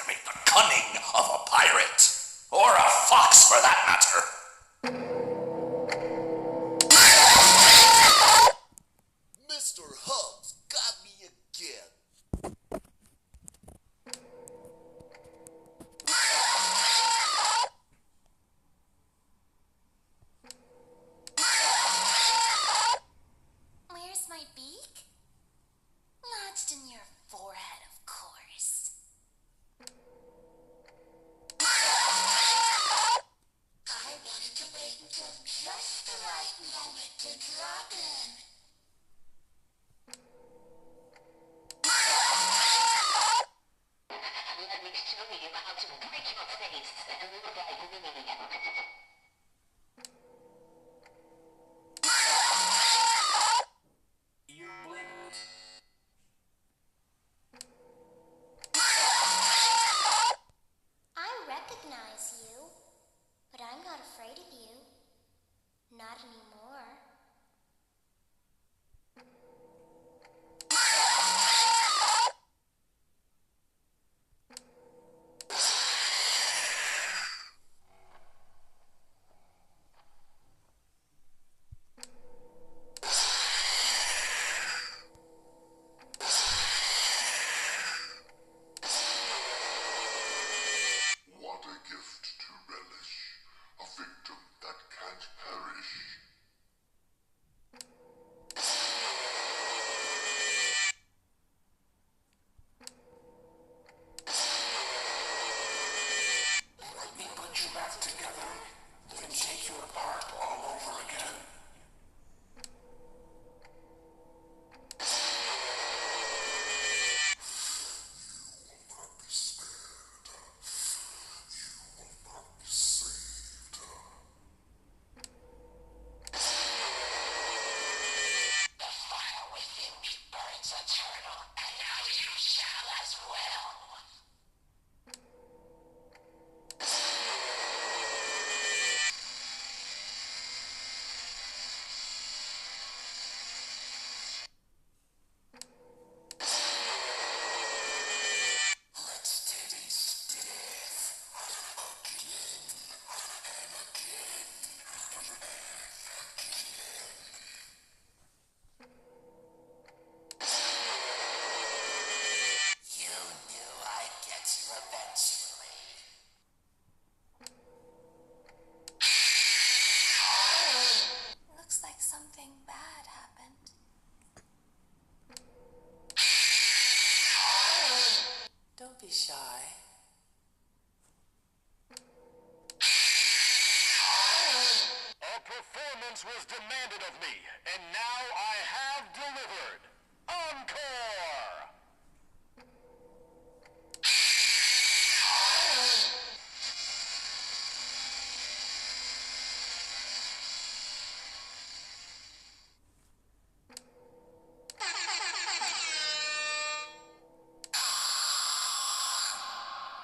underestimate the cunning of a pirate. Or a fox, for that matter. Mr. Hubbs got me again. Where's my beak? Lodged in your forehead, of course. I wanted to wait until just the right moment to drop in. Let me show you how to break your face and look like me. You blinked. I recognize you, but I'm not afraid of you. Not anymore. What a gift to relish, a victim that can't perish. Let me put you back together, then take you apart all over again. The fire within me burns eternal, and now you shall as well. Let's do this to death. You knew I'd get you eventually. Looks like something bad happened. Don't be shy. A performance was demanded of me, and now I have delivered. Encore!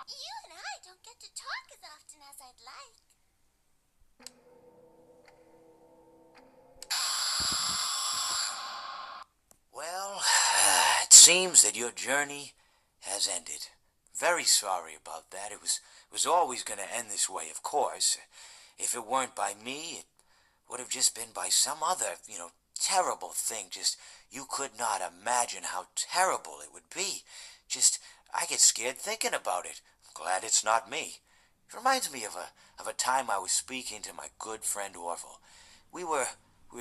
You and I don't get to talk as often as I'd like. Well, it seems that your journey has ended. Very sorry about that. It was always going to end this way, of course. If it weren't by me, it would have just been by some other, terrible thing. Just, you could not imagine how terrible it would be. Just, I get scared thinking about it. I'm glad it's not me. It reminds me of a time I was speaking to my good friend Orville. We were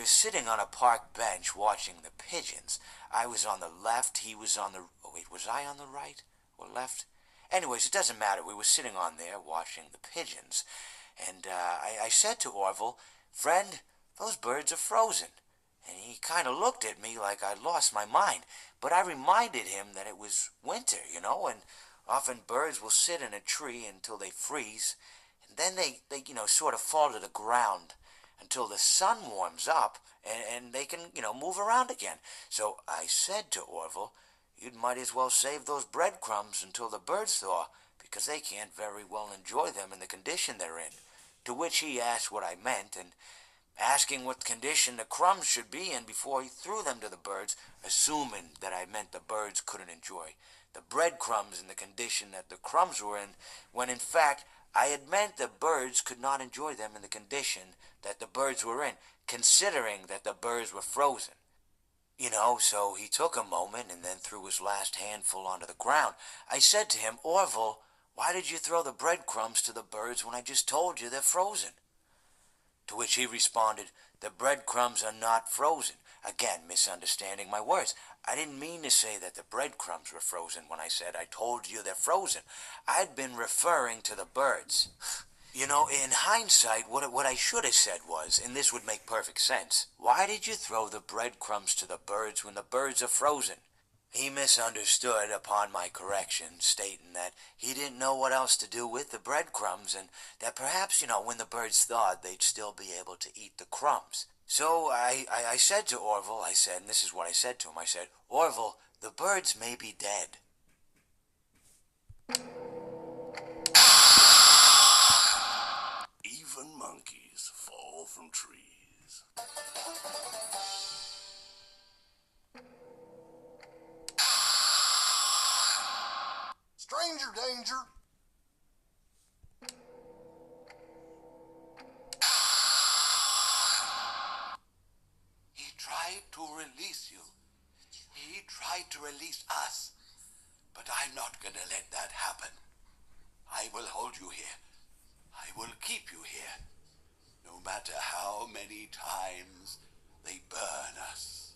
sitting on a park bench watching the pigeons. I was on the left, he was on the... Oh, wait, was I on the right or left? Anyways, it doesn't matter. We were sitting on there watching the pigeons. And I said to Orville, "Friend, those birds are frozen." And he kind of looked at me like I'd lost my mind. But I reminded him that it was winter, and often birds will sit in a tree until they freeze. And then they sort of fall to the ground until the sun warms up and they can, move around again. So I said to Orville, "You might as well save those breadcrumbs until the birds thaw, because they can't very well enjoy them in the condition they're in." To which he asked what I meant, and asking what condition the crumbs should be in before he threw them to the birds, assuming that I meant the birds couldn't enjoy the breadcrumbs in the condition that the crumbs were in, when in fact I had meant the birds could not enjoy them in the condition that the birds were in, considering that the birds were frozen. You know, so he took a moment and then threw his last handful onto the ground. I said to him, "Orville, why did you throw the breadcrumbs to the birds when I just told you they're frozen?" To which he responded, "The breadcrumbs are not frozen." Again, misunderstanding my words. I didn't mean to say that the breadcrumbs were frozen when I said I told you they're frozen. I'd been referring to the birds. You know, in hindsight, what I should have said was, and this would make perfect sense, "Why did you throw the breadcrumbs to the birds when the birds are frozen?" He misunderstood upon my correction, stating that he didn't know what else to do with the breadcrumbs, and that perhaps, when the birds thawed, they'd still be able to eat the crumbs. So I said to Orville, and this is what I said to him, I said, "Orville, the birds may be dead." Even monkeys fall from trees. Stranger danger! He tried to release you. He tried to release us. But I'm not gonna let that happen. I will hold you here. I will keep you here. No matter how many times they burn us.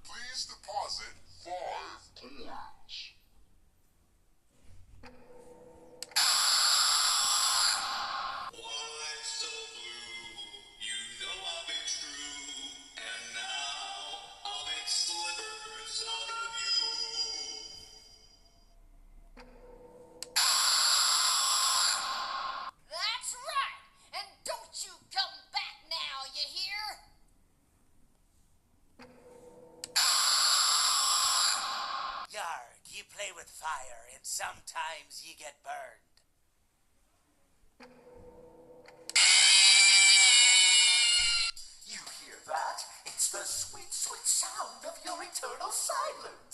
Please deposit 5 coins. Why so blue? You know I'll be true, and now I'll make slivers out of you. That's right! And don't you come back now, you hear? Yarg, you play with fire, and sometimes you get burned. You hear that? It's the sweet, sweet sound of your eternal silence.